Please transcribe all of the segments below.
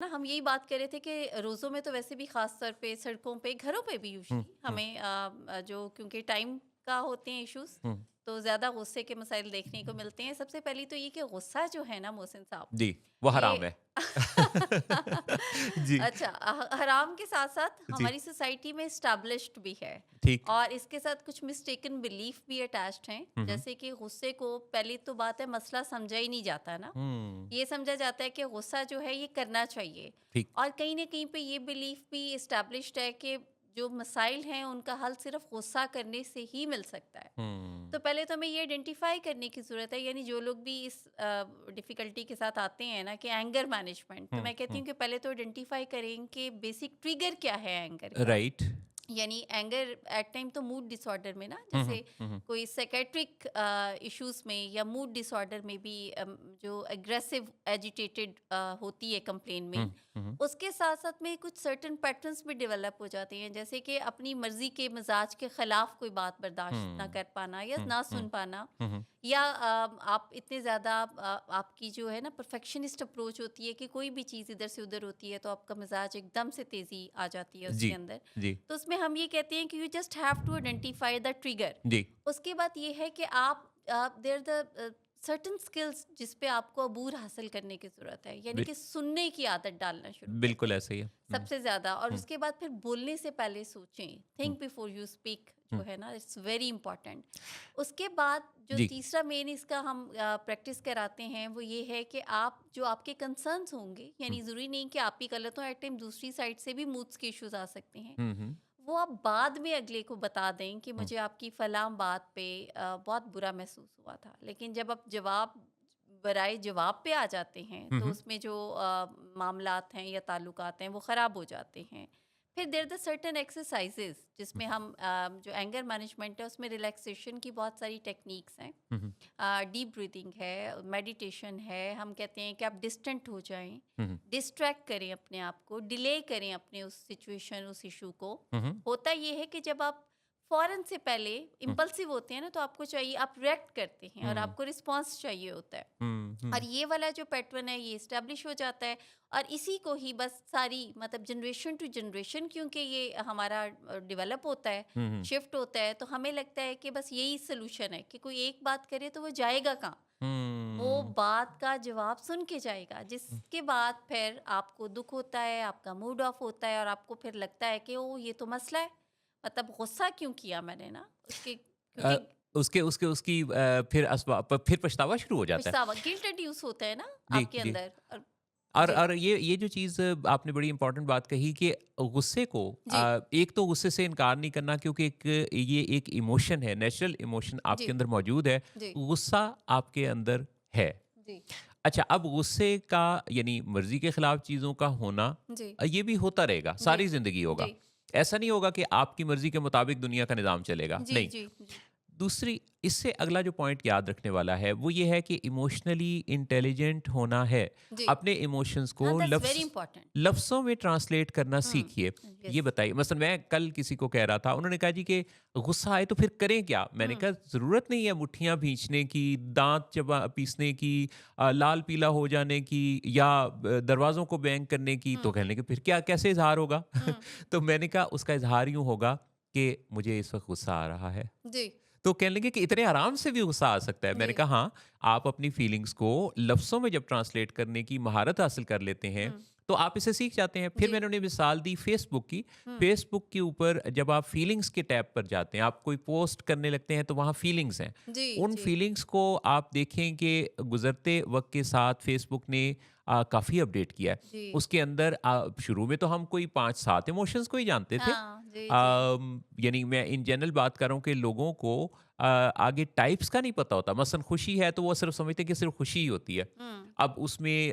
ना हम यही बात कर रहे थे कि रोज़ों में तो वैसे भी ख़ास तौर पे सड़कों पे, घरों पे भी हुँ, यूजुअली हुँ, हमें जो क्योंकि टाइम का होते हैं इश्यूज़, हुँ। तो ज़्यादा गुस्से के मसाइल देखने को मिलते हैं। सबसे पहली तो ये कि गुस्सा जो है ना मोहसिन साहब, जी, वो ये हराम है। जी, अच्छा हराम के साथ-साथ जी, हमारी सोसाइटी में एस्टेब्लिश्ड भी है ठीक। और इसके साथ कुछ मिस्टेकन बिलीफ भी अटैच्ड हैं। हुँ, हुँ। जैसे कि गुस्से को पहली तो बात है मसला समझा ही नहीं जाता ना। हुँ, ये समझा जाता है कि गुस्सा जो है ये करना चाहिए ठीक। और कहीं न कहीं पे ये बिलीफ भी एस्टेब्लिश्ड है कि जो मसाइल हैं उनका हल सिर्फ़ गुस्सा करने से ही मिल सकता है। तो हुँ, पहले तो हमें ये आइडेंटिफ़ाई करने की ज़रूरत है, यानी जो लोग भी इस डिफ़िकल्टी के साथ आते हैं ना कि एंगर मैनेजमेंट, तो हुँ, मैं कहती हुँ। हूँ कि पहले तो आइडेंटिफ़ाई करें कि बेसिक ट्रिगर क्या है एंगर का। राइट। यानी एंगर एट टाइम तो मूड डिसऑर्डर में ना, हुँ, हुँ, जैसे हुँ, हुँ, कोई साइकेट्रिक इश्यूज में या मूड डिसऑर्डर में भी जो एग्रेसिव एजिटेटेड होती है कंप्लेन हुँ, में, हुँ, हुँ, उसके साथ साथ में कुछ सर्टेन पैटर्न्स भी डेवलप हो जाते हैं, जैसे कि अपनी मर्जी के मिजाज के खिलाफ कोई बात बर्दाश्त ना हुँ, कर पाना या हुँ, ना हुँ, सुन पाना, हुँ, हुँ। या आप इतने ज़्यादा आपकी जो है ना परफेक्शनिस्ट अप्रोच होती है कि कोई भी चीज़ इधर से उधर होती है तो आपका मिजाज एकदम से तेज़ी आ जाती है जी, उसके अंदर। जी, तो उसमें हम ये कहते हैं कि you just have to identify the trigger. जी, उसके बाद ये है कि आप देयर द सर्टेन स्किल्स जिस पे आपको अबूर हासिल करने की ज़रूरत है, यानी बिल कि सुनने की आदत डालना शुरू कर बिल्कुल दें ऐसा ही है। हुँ, सबसे ज़्यादा, और हुँ, उसके बाद फिर बोलने से पहले सोचें, हुँ, थिंक बिफोर यू स्पीक, जो हुँ। है ना इट्स वेरी इंपॉर्टेंट। उसके बाद जो जी। तीसरा मेन इसका हम प्रैक्टिस कराते हैं वो ये है कि आप जो आपके कंसर्न्स होंगे, हुँ, यानी ज़रूरी नहीं कि आप ही गलत हो, एट टाइम दूसरी साइड से भी मूड्स के इश्यूज आ सकते हैं, हुँ, हुँ, वो आप बाद में अगले को बता दें कि हुँ, मुझे आपकी फलां बात पे बहुत बुरा महसूस हुआ था। लेकिन जब आप जवाब बराए जवाब पे आ जाते हैं, हुँ, तो हुँ, उसमें जो मामलात हैं या ताल्लुकात हैं, वो ख़राब हो जाते हैं। फिर देयर द सर्टेन एक्सरसाइज़ेज़ हुँ, जिसमें हम जो एंगर मैनेजमेंट है, उसमें रिलैक्सेशन की बहुत सारी टेक्नीक्स हैं। हुँ, हुँ, डीप ब्रीथिंग है, मेडिटेशन है, हम कहते हैं कि आप डिस्टेंट हो जाएँ, हुँ, हुँ, डिस्ट्रैक्ट करें अपने आप को, डिले करें अपने उस सिचुएशन, उस इश्यू को। हुँ, हुँ, होता ये है कि जब आप फ़ौरन से पहले हुँ, इम्पल्सिव होते हैं ना, तो आपको चाहिए, आप रिएक्ट करते हैं और हुँ, आपको रिस्पॉन्स चाहिए होता है। हुँ, और हुँ, ये वाला जो पैटर्न है ये एस्टेब्लिश हो जाता है, और इसी को ही बस सारी मतलब जनरेशन टू जनरेशन, क्योंकि ये हमारा डेवलप होता है, हुँ, हुँ, शिफ्ट होता है, तो हमें लगता है कि बस यही सोल्यूशन है कि कोई एक बात करे तो वो जाएगा कहाँ, वो हुँ, बात का जवाब सुन के जाएगा, जिसके बाद फिर आपको दुख होता है, आपका मूड ऑफ होता है और आपको फिर लगता है कि ओ ये तो मसला है, मतलब गुस्सा क्यों किया मैंने ना उसके, अ, क्योंकि उसके उसके उसकी फिर फिर पछतावा शुरू हो जाता है। पछतावा गिल्ट इंड्यूस होता है ना जी, आपके जी। अंदर। और और जी, और ये जो चीज़ आपने बड़ी इम्पोर्टेंट बात कही कि गुस्से को जी, एक तो गुस्से से इनकार नहीं करना, क्योंकि ये एक इमोशन है, नेचुरल इमोशन जी, आपके अंदर मौजूद है। जी, गुस्सा आपके अंदर है। जी, अच्छा, अब गुस्से का यानी मर्ज़ी के खिलाफ चीज़ों का होना जी, ये भी होता रहेगा, जी, सारी ज़िंदगी होगा। जी, ऐसा नहीं होगा कि आपकी मर्ज़ी के मुताबिक दुनिया का निज़ाम चलेगा, जी, नहीं। जी, जी, दूसरी, इससे अगला जो पॉइंट याद रखने वाला है वो ये है कि इमोशनली इंटेलिजेंट होना है। जी। अपने इमोशंस को हाँ, दैट्स वेरी इंपॉर्टेंट। लफ्ज़ों में ट्रांसलेट करना हुँ, सीखिए। ये यस। बताइए, मसलन मैं कल किसी को कह रहा था, उन्होंने कहा जी कि गुस्सा आए तो फिर करें क्या? मैंने हुँ, कहा ज़रूरत नहीं है मुट्ठियाँ भींचने की, दाँत चबा पीसने की, लाल पीला हो जाने की, या दरवाज़ों को बैंग करने की। हुँ, तो कहने लगे फिर क्या, कैसे इज़हार होगा? हुँ, तो मैंने कहा उसका इज़हार यूँ होगा कि मुझे इस वक़्त गुस्सा आ रहा है। जी, तो कहने लगे कि इतने आराम से भी गुस्सा आ सकता है। जी, मैंने कहा हाँ, आप अपनी फीलिंग्स को लफ्ज़ों में जब ट्रांसलेट करने की महारत हासिल कर लेते हैं, हुँ, तो आप इसे सीख जाते हैं। फिर जी, मैंने उन्हें मिसाल दी फ़ेसबुक की। हुँ, फ़ेसबुक के ऊपर जब आप फीलिंग्स के टैब पर जाते हैं, आप कोई पोस्ट करने लगते हैं तो वहाँ फीलिंग्स हैं। जी, उन जी, फीलिंग्स को आप देखें कि गुज़रते वक़्त के साथ फ़ेसबुक ने काफ़ी अपडेट किया है। जी। उसके अंदर शुरू में तो हम कोई 5-7 इमोशंस को ही जानते थे। हाँ, जी, जी, यानी मैं इन जनरल बात कर रहा हूँ कि लोगों को आगे टाइप्स का नहीं पता होता। मसलन खुशी है तो वो सिर्फ़ समझते हैं कि सिर्फ़ खुशी ही होती है। हुँ। अब उसमें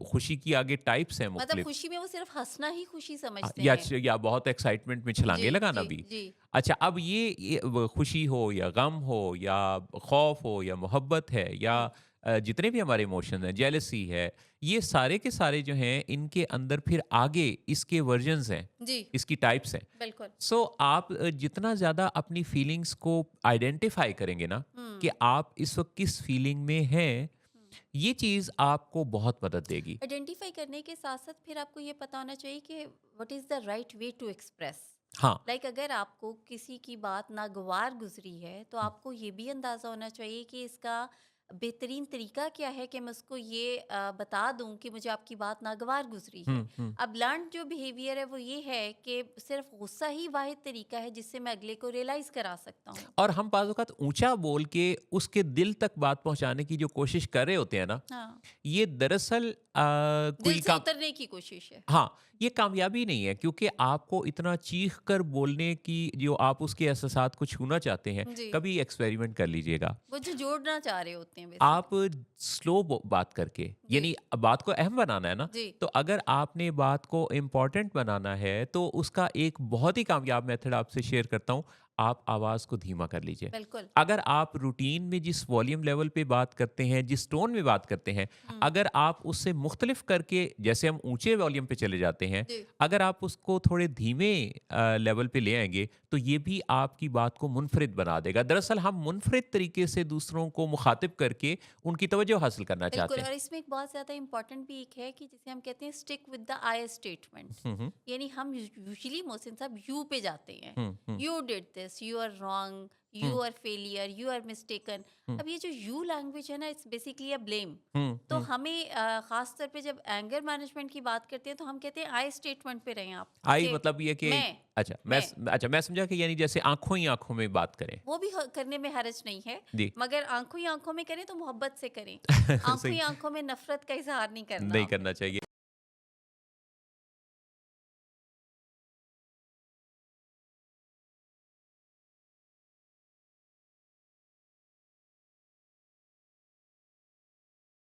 खुशी की आगे टाइप्स हैं मतलब मुख्तलिफ। खुशी में वो सिर्फ़ हँसना ही खुशी समझते या हैं। या बहुत एक्साइटमेंट में जी, छलांगे लगाना जी, भी। जी, अच्छा, अब ये खुशी हो या गम हो या खौफ हो या मोहब्बत है या हुँ, जितने भी हमारे इमोशन हैं, जेलसी है, ये सारे के सारे जो हैं इनके अंदर फिर आगे इसके वर्जन्स हैं, जी, इसकी टाइप्स हैं। बिल्कुल। सो आप जितना ज़्यादा अपनी फीलिंग्स को आइडेंटिफ़ाई करेंगे ना, कि हुँ, आप इस वक़्त किस फीलिंग में हैं, हुँ, ये चीज़ आपको बहुत मदद देगी। आइडेंटिफाई करने के साथ साथ फिर आपको ये पता होना चाहिए कि what is the right way to express. हाँ। अगर आपको किसी की बात नागवार गुजरी है तो आपको ये भी अंदाज़ा होना चाहिए कि इसका बेहतरीन तरीका क्या है कि मैं उसको ये बता दूं कि मुझे आपकी बात नागवार गुजरी है। हुँ, हुँ। अब लर्न जो बिहेवियर है वो ये है कि सिर्फ गुस्सा ही वाहिद तरीका है जिससे मैं अगले को रियलाइज़ करा सकता हूँ। और हम बाज़ औक़ात ऊँचा बोल के उसके दिल तक बात पहुँचाने की जो कोशिश कर रहे होते हैं ना, हाँ, ये दरअसल दिल कोई से काम उतरने की कोशिश है। हाँ, ये कामयाबी नहीं है, क्योंकि आपको इतना चीख कर बोलने की जो आप उसके एहसासात को छूना चाहते हैं, जी, कभी एक्सपेरिमेंट कर लीजिएगा। वो जो जोड़ना चाह रहे होते हैं आप बेसिकली। स्लो बात करके, जी, यानी बात को अहम बनाना है ना, जी, तो अगर आपने बात को इम्पोर्टेंट बनाना है तो उसका एक बहुत ही कामयाब मेथड आपसे शेयर करता हूँ। आप आवाज़ को धीमा कर लीजिए। बिल्कुल। अगर आप रूटीन में जिस वॉल्यूम लेवल पे बात करते हैं, जिस टोन में बात करते हैं, हुँ, अगर आप उससे मुख्तलिफ करके, जैसे हम ऊंचे वॉल्यूम पे चले जाते हैं, जी, अगर आप उसको थोड़े धीमे लेवल पे ले आएंगे तो ये भी आपकी बात को मुनफरिद बना देगा। दरअसल हम मुनफरिद तरीके से दूसरों को मुखातिब करके उनकी तवज्जो हासिल करना बिल्कुल। चाहते हैं। और इसमें एक बहुत ज़्यादा इम्पोर्टेंट भी एक है कि जिसे हम कहते हैं stick with the I statement. Hmm. यानी हम यूजुअली मोहसिन साहब यू पे जाते हैं। Hmm. You did this, you are wrong, hmm. You are failure, you are mistaken. Hmm. अब ये जो यू लैंग्वेज है ना, it's basically a blame. Hmm. तो हमें ख़ास तौर पे जब एंगर मैनेजमेंट की बात करते हैं तो हम कहते हैं आई स्टेटमेंट पे रहें आप आई कि मतलब ये कि मैं अच्छा मैं मैं समझा कि यानी जैसे आंखों ही आंखों में बात करें। वो भी करने में हर्ज नहीं है, जी। मगर आंखों ही आंखों में करें तो मोहब्बत से करें। आंखों ही सही आंखों में नफरत का इजहार नहीं करना नहीं आपने। करना चाहिए।